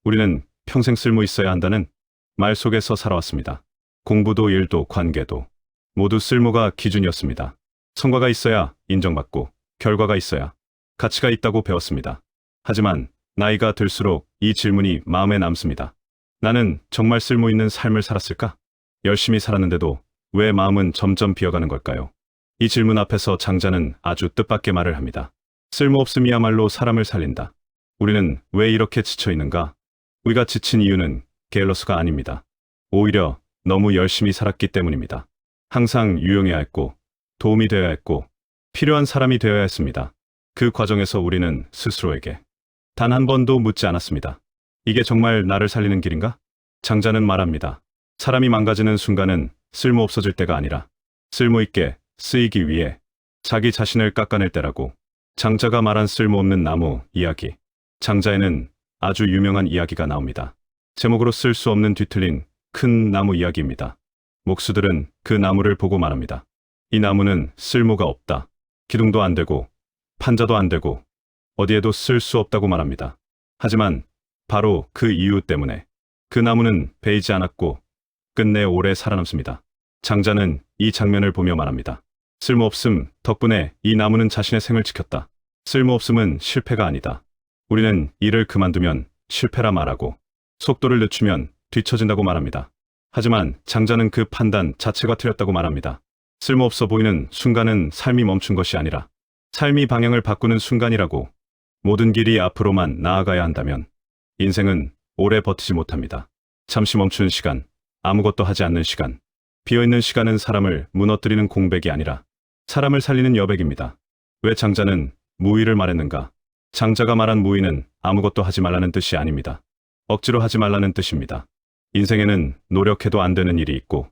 우리는 평생 쓸모 있어야 한다는 말 속에서 살아왔습니다. 공부도 일도 관계도 모두 쓸모가 기준이었습니다. 성과가 있어야 인정받고 결과가 있어야 가치가 있다고 배웠습니다. 하지만 나이가 들수록 이 질문이 마음에 남습니다. 나는 정말 쓸모 있는 삶을 살았을까? 열심히 살았는데도 왜 마음은 점점 비어가는 걸까요? 이 질문 앞에서 장자는 아주 뜻밖의 말을 합니다. 쓸모없음이야말로 사람을 살린다. 우리는 왜 이렇게 지쳐 있는가? 우리가 지친 이유는 게을러서가 아닙니다. 오히려 너무 열심히 살았기 때문입니다. 항상 유용해야 했고, 도움이 되어야 했고, 필요한 사람이 되어야 했습니다. 그 과정에서 우리는 스스로에게 단 한 번도 묻지 않았습니다. 이게 정말 나를 살리는 길인가? 장자는 말합니다. 사람이 망가지는 순간은 쓸모없어질 때가 아니라 쓸모있게 쓰이기 위해 자기 자신을 깎아낼 때라고. 장자가 말한 쓸모없는 나무 이야기. 장자에는 아주 유명한 이야기가 나옵니다. 제목으로 쓸 수 없는 뒤틀린 큰 나무 이야기입니다. 목수들은 그 나무를 보고 말합니다. 이 나무는 쓸모가 없다. 기둥도 안 되고 판자도 안 되고 어디에도 쓸 수 없다고 말합니다. 하지만 바로 그 이유 때문에 그 나무는 베이지 않았고 끝내 오래 살아남습니다. 장자는 이 장면을 보며 말합니다. 쓸모없음 덕분에 이 나무는 자신의 생을 지켰다. 쓸모없음은 실패가 아니다. 우리는 일을 그만두면 실패라 말하고 속도를 늦추면 뒤처진다고 말합니다. 하지만 장자는 그 판단 자체가 틀렸다고 말합니다. 쓸모없어 보이는 순간은 삶이 멈춘 것이 아니라 삶이 방향을 바꾸는 순간이라고. 모든 길이 앞으로만 나아가야 한다면 인생은 오래 버티지 못합니다. 잠시 멈춘 시간, 아무것도 하지 않는 시간, 비어있는 시간은 사람을 무너뜨리는 공백이 아니라 사람을 살리는 여백입니다. 왜 장자는 무의를 말했는가? 장자가 말한 무의는 아무것도 하지 말라는 뜻이 아닙니다. 억지로 하지 말라는 뜻입니다. 인생에는 노력해도 안 되는 일이 있고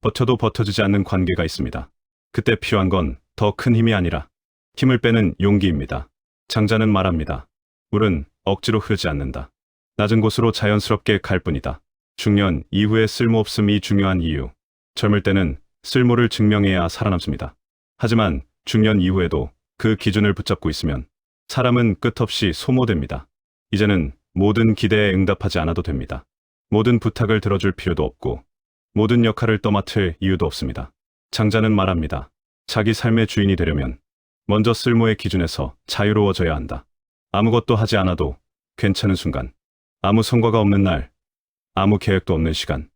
버텨도 버텨지지 않는 관계가 있습니다. 그때 필요한 건 더 큰 힘이 아니라 힘을 빼는 용기입니다. 장자는 말합니다. 물은 억지로 흐르지 않는다. 낮은 곳으로 자연스럽게 갈 뿐이다. 중년 이후의 쓸모없음이 중요한 이유. 젊을 때는 쓸모를 증명해야 살아남습니다. 하지만 중년 이후에도 그 기준을 붙잡고 있으면 사람은 끝없이 소모됩니다. 이제는 모든 기대에 응답하지 않아도 됩니다. 모든 부탁을 들어줄 필요도 없고 모든 역할을 떠맡을 이유도 없습니다. 장자는 말합니다. 자기 삶의 주인이 되려면 먼저 쓸모의 기준에서 자유로워져야 한다. 아무것도 하지 않아도 괜찮은 순간, 아무 성과가 없는 날, 아무 계획도 없는 시간,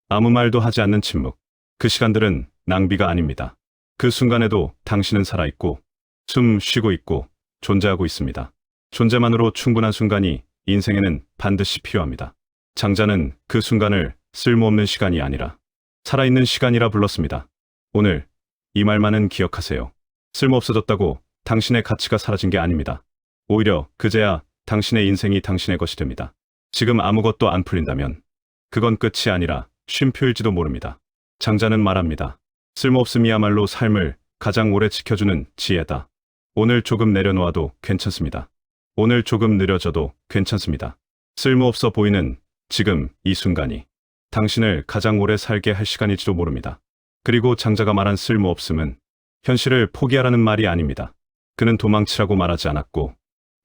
아무 말도 하지 않는 침묵. 그 시간들은 낭비가 아닙니다. 그 순간에도 당신은 살아있고 숨 쉬고 있고 존재하고 있습니다. 존재만으로 충분한 순간이 인생에는 반드시 필요합니다. 장자는 그 순간을 쓸모없는 시간이 아니라 살아있는 시간이라 불렀습니다. 오늘 이 말만은 기억하세요. 쓸모없어졌다고 당신의 가치가 사라진 게 아닙니다. 오히려 그제야 당신의 인생이 당신의 것이 됩니다. 지금 아무것도 안 풀린다면 그건 끝이 아니라 쉼표일지도 모릅니다. 장자는 말합니다. 쓸모없음이야말로 삶을 가장 오래 지켜주는 지혜다. 오늘 조금 내려놓아도 괜찮습니다. 오늘 조금 느려져도 괜찮습니다. 쓸모없어 보이는 지금 이 순간이 당신을 가장 오래 살게 할 시간일지도 모릅니다. 그리고 장자가 말한 쓸모없음은 현실을 포기하라는 말이 아닙니다. 그는 도망치라고 말하지 않았고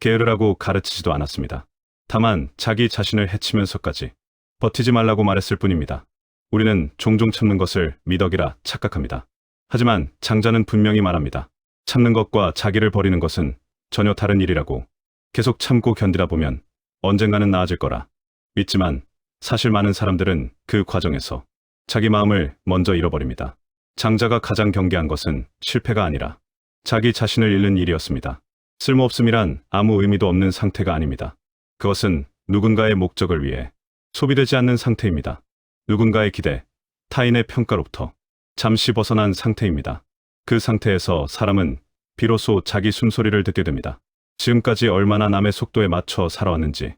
게으르라고 가르치지도 않았습니다. 다만 자기 자신을 해치면서까지 버티지 말라고 말했을 뿐입니다. 우리는 종종 참는 것을 미덕이라 착각합니다. 하지만 장자는 분명히 말합니다. 참는 것과 자기를 버리는 것은 전혀 다른 일이라고. 계속 참고 견디다 보면 언젠가는 나아질 거라. 믿지만 사실 많은 사람들은 그 과정에서 자기 마음을 먼저 잃어버립니다. 장자가 가장 경계한 것은 실패가 아니라 자기 자신을 잃는 일이었습니다. 쓸모없음이란 아무 의미도 없는 상태가 아닙니다. 그것은 누군가의 목적을 위해 소비되지 않는 상태입니다. 누군가의 기대, 타인의 평가로부터 잠시 벗어난 상태입니다. 그 상태에서 사람은 비로소 자기 숨소리를 듣게 됩니다. 지금까지 얼마나 남의 속도에 맞춰 살아왔는지,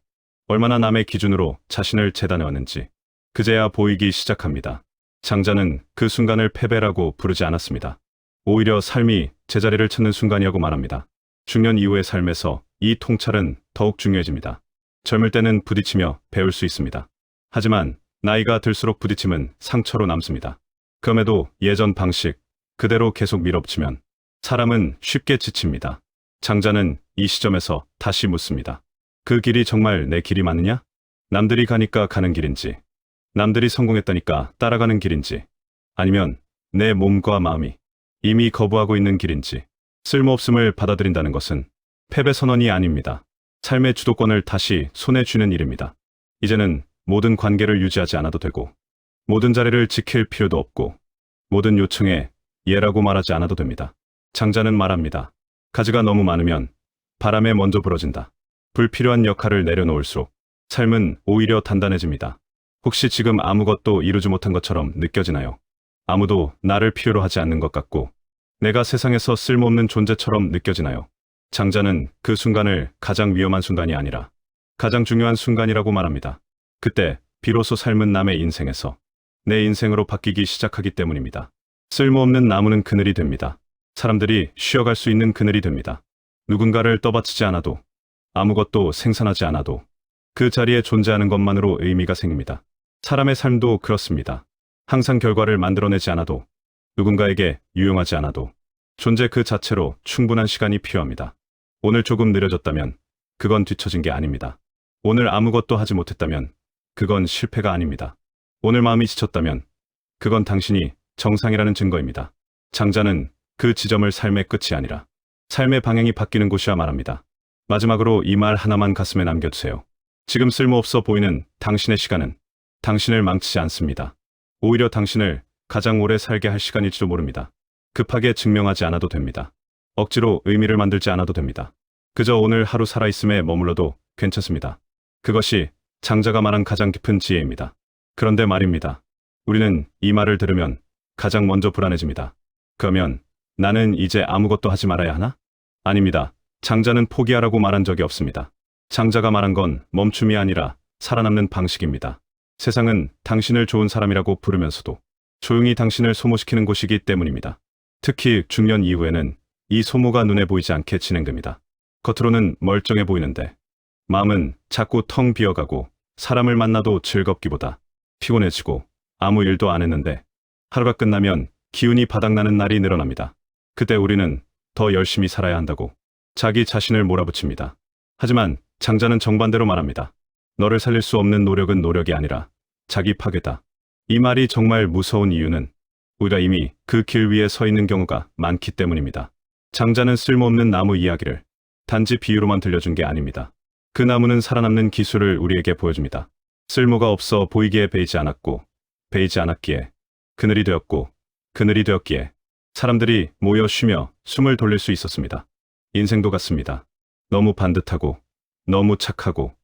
얼마나 남의 기준으로 자신을 재단해왔는지 그제야 보이기 시작합니다. 장자는 그 순간을 패배라고 부르지 않았습니다. 오히려 삶이 제자리를 찾는 순간이라고 말합니다. 중년 이후의 삶에서 이 통찰은 더욱 중요해집니다. 젊을 때는 부딪히며 배울 수 있습니다. 하지만 나이가 들수록 부딪힘은 상처로 남습니다. 그럼에도 예전 방식 그대로 계속 밀어붙이면 사람은 쉽게 지칩니다. 장자는 이 시점에서 다시 묻습니다. 그 길이 정말 내 길이 맞느냐? 남들이 가니까 가는 길인지, 남들이 성공했다니까 따라가는 길인지, 아니면 내 몸과 마음이 이미 거부하고 있는 길인지, 쓸모없음을 받아들인다는 것은 패배 선언이 아닙니다. 삶의 주도권을 다시 손에 쥐는 일입니다. 이제는 모든 관계를 유지하지 않아도 되고, 모든 자리를 지킬 필요도 없고, 모든 요청에 예라고 말하지 않아도 됩니다. 장자는 말합니다. 가지가 너무 많으면 바람에 먼저 부러진다. 불필요한 역할을 내려놓을수록 삶은 오히려 단단해집니다. 혹시 지금 아무것도 이루지 못한 것처럼 느껴지나요? 아무도 나를 필요로 하지 않는 것 같고, 내가 세상에서 쓸모없는 존재처럼 느껴지나요? 장자는 그 순간을 가장 위험한 순간이 아니라 가장 중요한 순간이라고 말합니다. 그때 비로소 삶은 남의 인생에서 내 인생으로 바뀌기 시작하기 때문입니다. 쓸모없는 나무는 그늘이 됩니다. 사람들이 쉬어갈 수 있는 그늘이 됩니다. 누군가를 떠받치지 않아도, 아무것도 생산하지 않아도 그 자리에 존재하는 것만으로 의미가 생깁니다. 사람의 삶도 그렇습니다. 항상 결과를 만들어내지 않아도, 누군가에게 유용하지 않아도 존재 그 자체로 충분한 시간이 필요합니다. 오늘 조금 느려졌다면 그건 뒤처진 게 아닙니다. 오늘 아무것도 하지 못했다면 그건 실패가 아닙니다. 오늘 마음이 지쳤다면 그건 당신이 정상이라는 증거입니다. 장자는 그 지점을 삶의 끝이 아니라 삶의 방향이 바뀌는 곳이라 말합니다. 마지막으로 이 말 하나만 가슴에 남겨두세요. 지금 쓸모없어 보이는 당신의 시간은 당신을 망치지 않습니다. 오히려 당신을 가장 오래 살게 할 시간일지도 모릅니다. 급하게 증명하지 않아도 됩니다. 억지로 의미를 만들지 않아도 됩니다. 그저 오늘 하루 살아있음에 머물러도 괜찮습니다. 그것이 장자가 말한 가장 깊은 지혜입니다. 그런데 말입니다. 우리는 이 말을 들으면 가장 먼저 불안해집니다. 그러면 나는 이제 아무것도 하지 말아야 하나? 아닙니다. 장자는 포기하라고 말한 적이 없습니다. 장자가 말한 건 멈춤이 아니라 살아남는 방식입니다. 세상은 당신을 좋은 사람이라고 부르면서도 조용히 당신을 소모시키는 곳이기 때문입니다. 특히 중년 이후에는 이 소모가 눈에 보이지 않게 진행됩니다. 겉으로는 멀쩡해 보이는데 마음은 자꾸 텅 비어가고, 사람을 만나도 즐겁기보다 피곤해지고, 아무 일도 안 했는데 하루가 끝나면 기운이 바닥나는 날이 늘어납니다. 그때 우리는 더 열심히 살아야 한다고 자기 자신을 몰아붙입니다. 하지만 장자는 정반대로 말합니다. 너를 살릴 수 없는 노력은 노력이 아니라 자기 파괴다. 이 말이 정말 무서운 이유는 우리가 이미 그 길 위에 서 있는 경우가 많기 때문입니다. 장자는 쓸모없는 나무 이야기를 단지 비유로만 들려준 게 아닙니다. 그 나무는 살아남는 기술을 우리에게 보여줍니다. 쓸모가 없어 보이기에 베이지 않았고, 베이지 않았기에 그늘이 되었고, 그늘이 되었기에 사람들이 모여 쉬며 숨을 돌릴 수 있었습니다. 인생도 같습니다. 너무 반듯하고, 너무 착하고,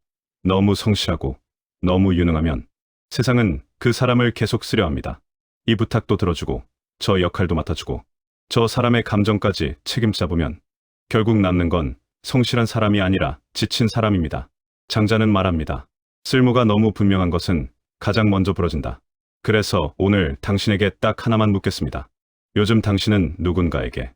너무 성실하고, 너무 유능하면 세상은 그 사람을 계속 쓰려 합니다. 이 부탁도 들어주고, 저 역할도 맡아주고, 저 사람의 감정까지 책임져 보면 결국 남는 건 성실한 사람이 아니라 지친 사람입니다. 장자는 말합니다. 쓸모가 너무 분명한 것은 가장 먼저 부러진다. 그래서 오늘 당신에게 딱 하나만 묻겠습니다. 요즘 당신은 누군가에게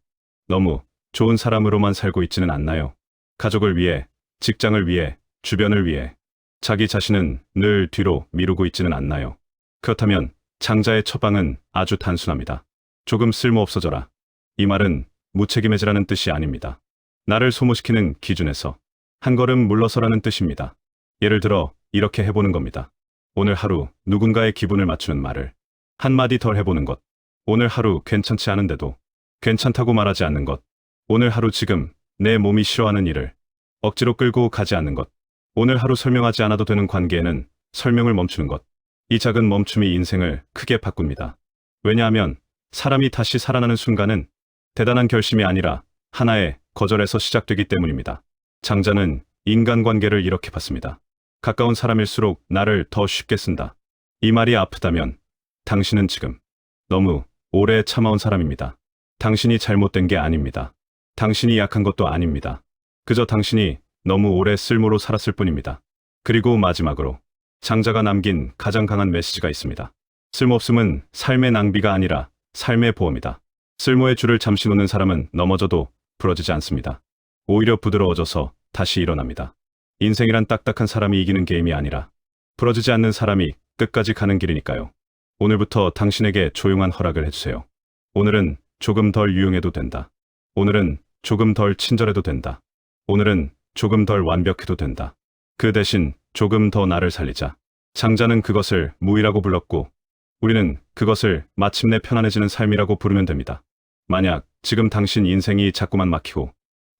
너무 좋은 사람으로만 살고 있지는 않나요? 가족을 위해, 직장을 위해, 주변을 위해 자기 자신은 늘 뒤로 미루고 있지는 않나요? 그렇다면 장자의 처방은 아주 단순합니다. 조금 쓸모없어져라. 이 말은 무책임해지라는 뜻이 아닙니다. 나를 소모시키는 기준에서 한 걸음 물러서라는 뜻입니다. 예를 들어 이렇게 해보는 겁니다. 오늘 하루 누군가의 기분을 맞추는 말을 한마디 덜 해보는 것. 오늘 하루 괜찮지 않은데도 괜찮다고 말하지 않는 것. 오늘 하루 지금 내 몸이 싫어하는 일을 억지로 끌고 가지 않는 것. 오늘 하루 설명하지 않아도 되는 관계에는 설명을 멈추는 것. 이 작은 멈춤이 인생을 크게 바꿉니다. 왜냐하면 사람이 다시 살아나는 순간은 대단한 결심이 아니라 하나의 거절에서 시작되기 때문입니다. 장자는 인간관계를 이렇게 봤습니다. 가까운 사람일수록 나를 더 쉽게 쓴다. 이 말이 아프다면 당신은 지금 너무 오래 참아온 사람입니다. 당신이 잘못된 게 아닙니다. 당신이 약한 것도 아닙니다. 그저 당신이 너무 오래 쓸모로 살았을 뿐입니다. 그리고 마지막으로 장자가 남긴 가장 강한 메시지가 있습니다. 쓸모없음은 삶의 낭비가 아니라 삶의 보험이다. 쓸모의 줄을 잠시 놓는 사람은 넘어져도 부러지지 않습니다. 오히려 부드러워져서 다시 일어납니다. 인생이란 딱딱한 사람이 이기는 게임이 아니라 부러지지 않는 사람이 끝까지 가는 길이니까요. 오늘부터 당신에게 조용한 허락을 해주세요. 오늘은 조금 덜 유용해도 된다. 오늘은 조금 덜 친절해도 된다. 오늘은 조금 덜 완벽해도 된다. 그 대신 조금 더 나를 살리자. 장자는 그것을 무의라고 불렀고 우리는 그것을 마침내 편안해지는 삶이라고 부르면 됩니다. 만약 지금 당신 인생이 자꾸만 막히고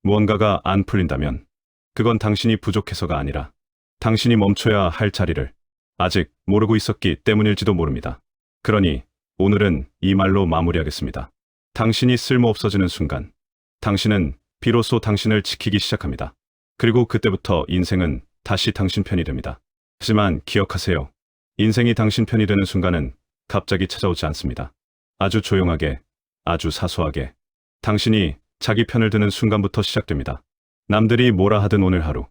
무언가가 안 풀린다면 그건 당신이 부족해서가 아니라 당신이 멈춰야 할 자리를 아직 모르고 있었기 때문일지도 모릅니다. 그러니 오늘은 이 말로 마무리하겠습니다. 당신이 쓸모없어지는 순간 당신은 비로소 당신을 지키기 시작합니다. 그리고 그때부터 인생은 다시 당신 편이 됩니다. 하지만 기억하세요. 인생이 당신 편이 되는 순간은 갑자기 찾아오지 않습니다. 아주 조용하게, 아주 사소하게 당신이 자기 편을 드는 순간부터 시작됩니다. 남들이 뭐라 하든 오늘 하루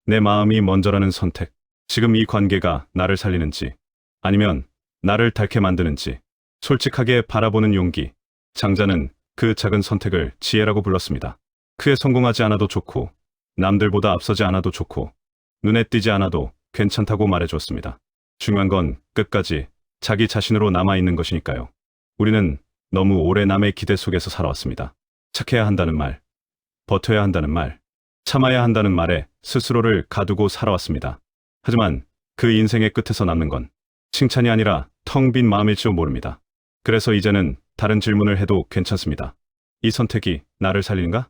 내 마음이 먼저라는 선택. 지금 이 관계가 나를 살리는지 아니면 나를 닳게 만드는지 솔직하게 바라보는 용기. 장자는 그 작은 선택을 지혜라고 불렀습니다. 크게 성공하지 않아도 좋고 남들보다 앞서지 않아도 좋고 눈에 띄지 않아도 괜찮다고 말해줬습니다. 중요한 건 끝까지 자기 자신으로 남아있는 것이니까요. 우리는 너무 오래 남의 기대 속에서 살아왔습니다. 착해야 한다는 말, 버텨야 한다는 말, 참아야 한다는 말에 스스로를 가두고 살아왔습니다. 하지만 그 인생의 끝에서 남는 건 칭찬이 아니라 텅 빈 마음일지도 모릅니다. 그래서 이제는 다른 질문을 해도 괜찮습니다. 이 선택이 나를 살리는가?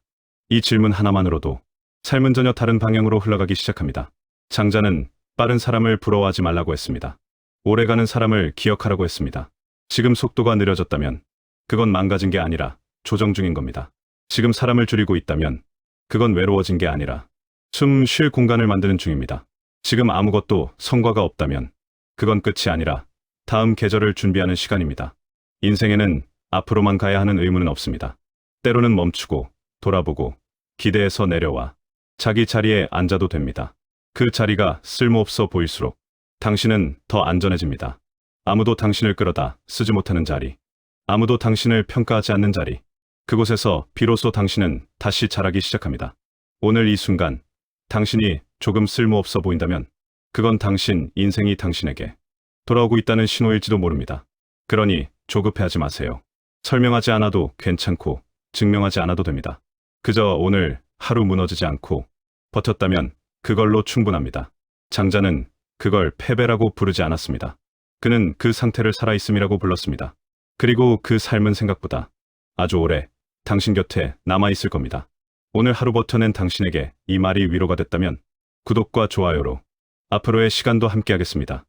이 질문 하나만으로도 삶은 전혀 다른 방향으로 흘러가기 시작합니다. 장자는 빠른 사람을 부러워하지 말라고 했습니다. 오래가는 사람을 기억하라고 했습니다. 지금 속도가 느려졌다면 그건 망가진 게 아니라 조정 중인 겁니다. 지금 사람을 줄이고 있다면 그건 외로워진 게 아니라 숨 쉴 공간을 만드는 중입니다. 지금 아무것도 성과가 없다면 그건 끝이 아니라 다음 계절을 준비하는 시간입니다. 인생에는 앞으로만 가야 하는 의무는 없습니다. 때로는 멈추고 돌아보고 기대에서 내려와 자기 자리에 앉아도 됩니다. 그 자리가 쓸모없어 보일수록 당신은 더 안전해집니다. 아무도 당신을 끌어다 쓰지 못하는 자리, 아무도 당신을 평가하지 않는 자리, 그곳에서 비로소 당신은 다시 자라기 시작합니다. 오늘 이 순간 당신이 조금 쓸모없어 보인다면 그건 당신 인생이 당신에게 돌아오고 있다는 신호일지도 모릅니다. 그러니 조급해하지 마세요. 설명하지 않아도 괜찮고 증명하지 않아도 됩니다. 그저 오늘 하루 무너지지 않고 버텼다면 그걸로 충분합니다. 장자는 그걸 패배라고 부르지 않았습니다. 그는 그 상태를 살아있음이라고 불렀습니다. 그리고 그 삶은 생각보다 아주 오래 당신 곁에 남아있을 겁니다. 오늘 하루 버텨낸 당신에게 이 말이 위로가 됐다면 구독과 좋아요로 앞으로의 시간도 함께하겠습니다.